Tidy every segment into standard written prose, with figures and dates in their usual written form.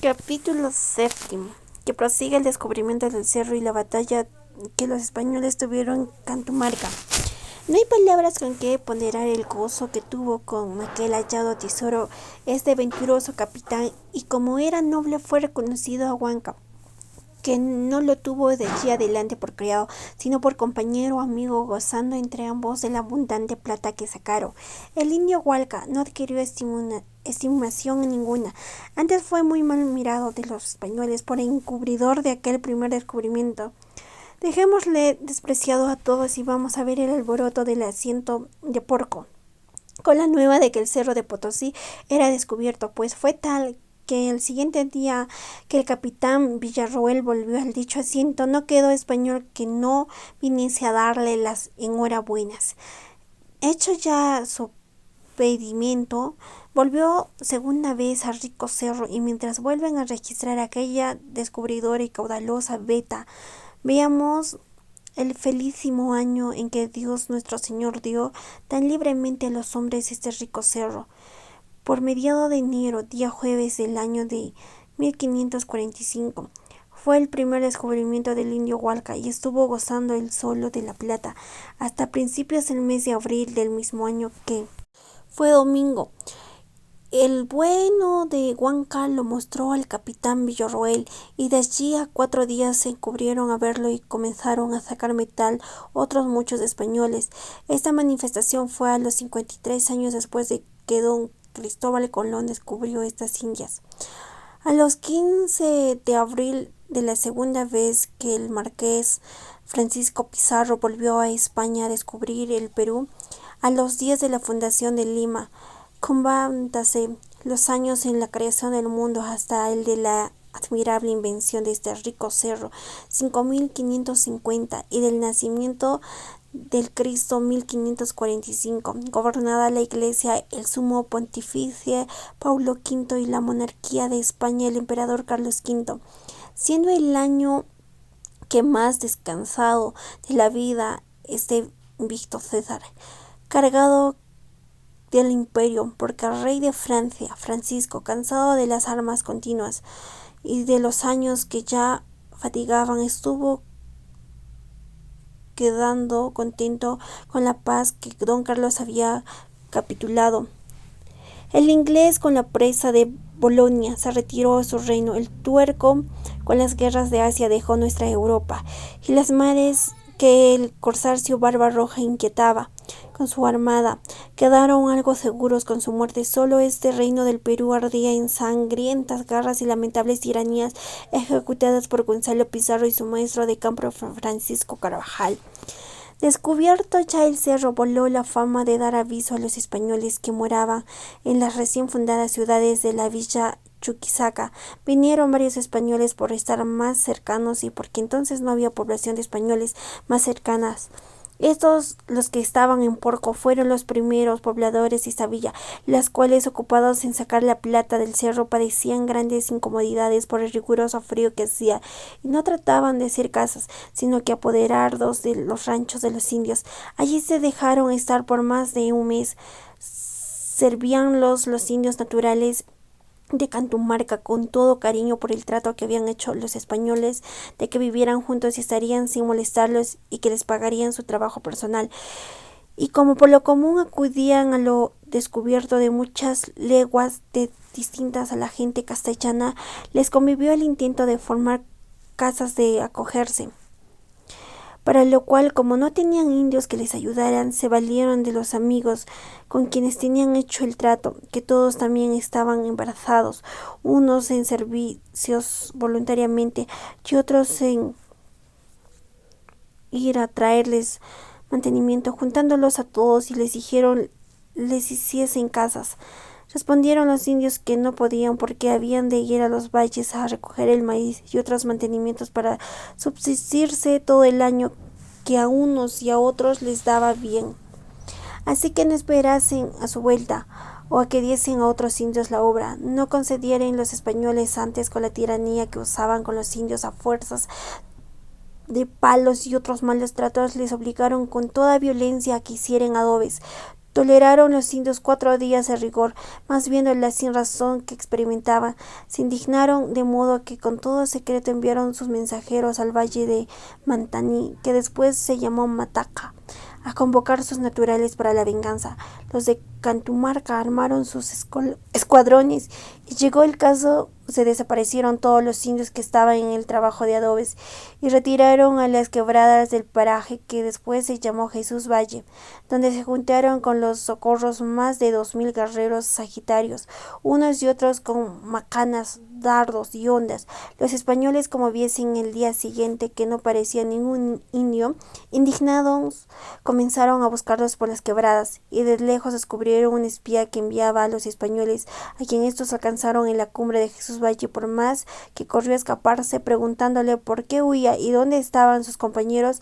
Capítulo séptimo, que prosigue el descubrimiento del cerro y la batalla que los españoles tuvieron en Cantumarca. No hay palabras con que ponderar el gozo que tuvo con aquel hallado tesoro este venturoso capitán, y como era noble fue reconocido a Huanca, que no lo tuvo de allí adelante por criado, sino por compañero o amigo, gozando entre ambos de la abundante plata que sacaron. El indio Hualca no adquirió estimación ninguna, antes fue muy mal mirado de los españoles por encubridor de aquel primer descubrimiento. Dejémosle despreciado a todos y vamos a ver el alboroto del asiento de Porco, con la nueva de que el cerro de Potosí era descubierto, pues fue tal que el siguiente día que el capitán Villarroel volvió al dicho asiento, no quedó español que no viniese a darle las enhorabuenas. Hecho ya su pedimento, volvió segunda vez a Rico Cerro, y mientras vuelven a registrar aquella descubridora y caudalosa veta, veamos el felicísimo año en que Dios nuestro Señor dio tan libremente a los hombres este rico cerro. Por mediado de enero, día jueves del año de 1545, fue el primer descubrimiento del indio Hualca, y estuvo gozando el solo de la plata hasta principios del mes de abril del mismo año, que fue domingo. El bueno de Huanca lo mostró al capitán Villarroel, y de allí a 4 días se encubrieron a verlo y comenzaron a sacar metal otros muchos españoles. Esta manifestación fue a los 53 años después de que don Cristóbal Colón descubrió estas Indias. A los 15 de abril de la segunda vez que el marqués Francisco Pizarro volvió a España a descubrir el Perú, a los días de la fundación de Lima, contándose los años en la creación del mundo hasta el de la admirable invención de este rico cerro, 5550, y del nacimiento del Cristo, 1545, gobernada la Iglesia, el sumo pontífice Paulo V, y la monarquía de España, el emperador Carlos V, siendo el año que más descansado de la vida este invicto César, cargado del imperio, porque el rey de Francia, Francisco, cansado de las armas continuas y de los años que ya fatigaban, estuvo quedando contento con la paz que don Carlos había capitulado. El inglés, con la presa de Bolonia, se retiró a su reino. El tuerco, con las guerras de Asia, dejó nuestra Europa, y las mares que el corsario Barbarroja inquietaba con su armada quedaron algo seguros con su muerte. Solo este reino del Perú ardía en sangrientas garras y lamentables tiranías ejecutadas por Gonzalo Pizarro y su maestro de campo Francisco Carvajal. Descubierto ya el cerro, voló la fama de dar aviso a los españoles que moraban en las recién fundadas ciudades de la villa Chuquisaca. Vinieron varios españoles por estar más cercanos y porque entonces no había población de españoles más cercanas. Estos, los que estaban en Porco, fueron los primeros pobladores de esta villa, las cuales, ocupados en sacar la plata del cerro, padecían grandes incomodidades por el riguroso frío que hacía, y no trataban de hacer casas, sino que apoderados de los ranchos de los indios. Allí se dejaron estar por más de un mes. Servíanlos los indios naturales de Cantumarca con todo cariño por el trato que habían hecho los españoles, de que vivieran juntos y estarían sin molestarlos, y que les pagarían su trabajo personal. Y como por lo común acudían a lo descubierto de muchas leguas distintas a la gente castellana, les convivió el intento de formar casas de acogerse, para lo cual, como no tenían indios que les ayudaran, se valieron de los amigos con quienes tenían hecho el trato, que todos también estaban embarazados, unos en servicios voluntariamente y otros en ir a traerles mantenimiento. Juntándolos a todos, y les dijeron les hiciesen casas. Respondieron los indios que no podían, porque habían de ir a los valles a recoger el maíz y otros mantenimientos para subsistirse todo el año, que a unos y a otros les daba bien. Así que no esperasen a su vuelta, o a que diesen a otros indios la obra. No concedieren los españoles antes, con la tiranía que usaban con los indios, a fuerzas de palos y otros malos tratos, les obligaron con toda violencia a que hicieran adobes. Toleraron los indios 4 días de rigor, mas viendo la sin razón que experimentaban, se indignaron, de modo que con todo secreto enviaron sus mensajeros al valle de Mantaní, que después se llamó Mataca, a convocar sus naturales para la venganza. Los de Cantumarca armaron sus escuadrones y llegó el caso, se desaparecieron todos los indios que estaban en el trabajo de adobes y retiraron a las quebradas del paraje que después se llamó Jesús Valle, donde se juntaron con los socorros más de 2000 guerreros sagitarios, unos y otros con macanas, dardos y ondas. Los españoles, como viesen el día siguiente que no parecía ningún indio, indignados, comenzaron a buscarlos por las quebradas, y de lejos descubrieron un espía que enviaba a los españoles, a quien estos alcanzaron en la cumbre de Jesús Valle, por más que corrió a escaparse, preguntándole por qué huía y dónde estaban sus compañeros,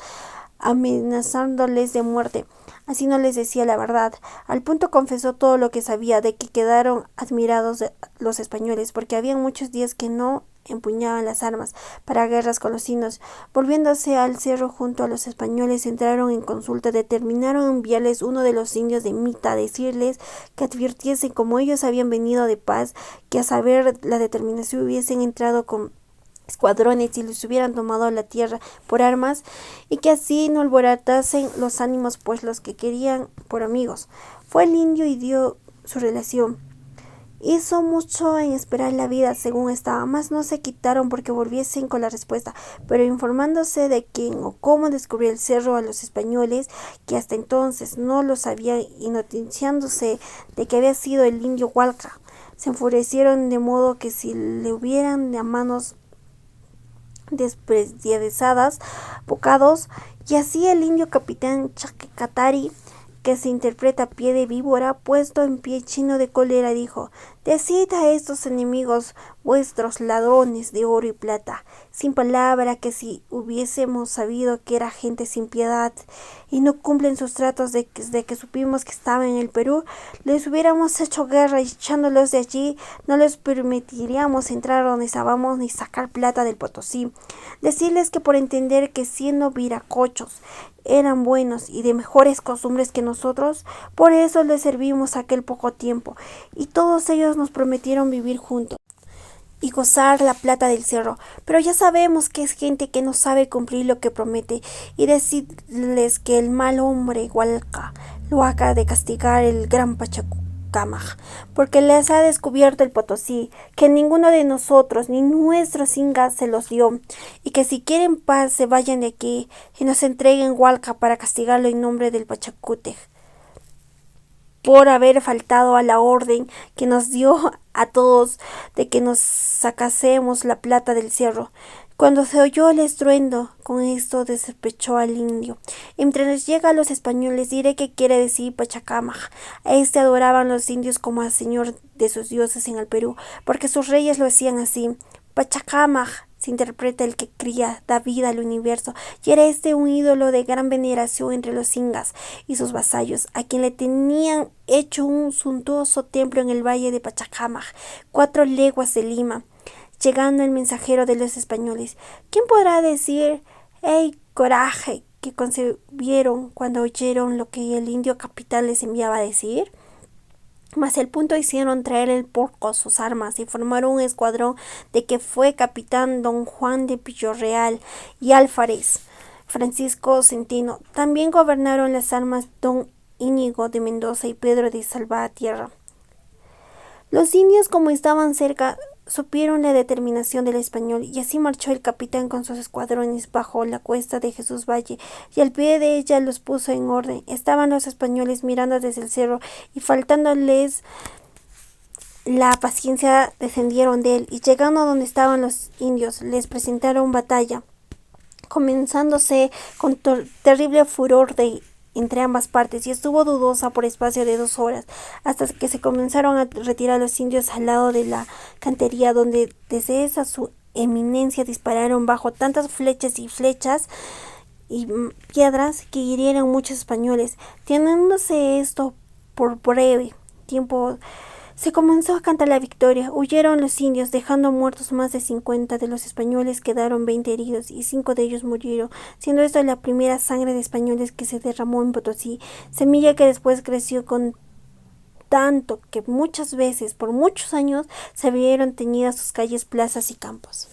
amenazándoles de muerte. Así no les decía la verdad. Al punto confesó todo lo que sabía, de que quedaron admirados los españoles, porque habían muchos días que no empuñaban las armas para guerras con los indios. Volviéndose al cerro junto a los españoles, entraron en consulta, determinaron enviarles uno de los indios de Mita a decirles que advirtiesen, como ellos habían venido de paz, que a saber la determinación hubiesen entrado con escuadrones y les hubieran tomado la tierra por armas, y que así no alborotasen los ánimos, pues los que querían por amigos. Fue el indio y dio su relación. Hizo mucho en esperar la vida según estaba, mas no se quitaron porque volviesen con la respuesta, pero informándose de quién o cómo descubrió el cerro a los españoles, que hasta entonces no lo sabían, y noticiándose de que había sido el indio Hualca, se enfurecieron, de modo que si le hubieran a manos despreciadas bocados. Y así el indio capitán Chaquecatari, que se interpreta pie de víbora, puesto en pie chino de cólera, dijo: decid a estos enemigos vuestros, ladrones de oro y plata, sin palabra, que si hubiésemos sabido que era gente sin piedad y no cumplen sus tratos desde que supimos que estaban en el Perú, les hubiéramos hecho guerra, y echándolos de allí no les permitiríamos entrar donde estábamos ni sacar plata del Potosí. Decirles que por entender que siendo viracochos eran buenos y de mejores costumbres que nosotros, por eso les servimos aquel poco tiempo, y todos ellos nos prometieron vivir juntos y gozar la plata del cerro, pero ya sabemos que es gente que no sabe cumplir lo que promete, y decirles que el mal hombre Hualca lo haga de castigar el gran Pachacámac, porque les ha descubierto el Potosí, que ninguno de nosotros ni nuestros ingas se los dio, y que si quieren paz se vayan de aquí y nos entreguen Hualca para castigarlo en nombre del Pachacútec, por haber faltado a la orden que nos dio a todos de que nos sacásemos la plata del cerro. Cuando se oyó el estruendo, con esto despechó al indio. Mientras llega a los españoles, diré que quiere decir Pachacámac. A este adoraban los indios como al señor de sus dioses en el Perú, porque sus reyes lo hacían así. Pachacámac se interpreta el que cría, da vida al universo, y era este un ídolo de gran veneración entre los ingas y sus vasallos, a quien le tenían hecho un suntuoso templo en el valle de Pachacámac, 4 leguas de Lima. Llegando el mensajero de los españoles, ¿quién podrá decir ¡ey, coraje! Que concebieron cuando oyeron lo que el indio capitán les enviaba a decir? Mas el punto hicieron traer el porco sus armas y formaron un escuadrón, de que fue capitán don Juan de Villarreal y Alfárez Francisco Centino. También gobernaron las armas don Íñigo de Mendoza y Pedro de Salvatierra. Los indios, como estaban cerca, supieron la determinación del español, y así marchó el capitán con sus escuadrones bajo la cuesta de Jesús Valle, y al pie de ella los puso en orden. Estaban los españoles mirando desde el cerro, y faltándoles la paciencia descendieron de él, y llegando a donde estaban los indios, les presentaron batalla, comenzándose con terrible furor entre ambas partes, y estuvo dudosa por espacio de 2 horas, hasta que se comenzaron a retirar los indios al lado de la cantería, donde desde esa su eminencia dispararon bajo tantas flechas y piedras que hirieron muchos españoles. Teniéndose esto por breve tiempo, Se comenzó a cantar la victoria. Huyeron los indios, dejando muertos más de 50. De los españoles quedaron 20 heridos y 5 de ellos murieron, siendo esta la primera sangre de españoles que se derramó en Potosí, semilla que después creció con tanto que muchas veces, por muchos años, se vieron teñidas sus calles, plazas y campos.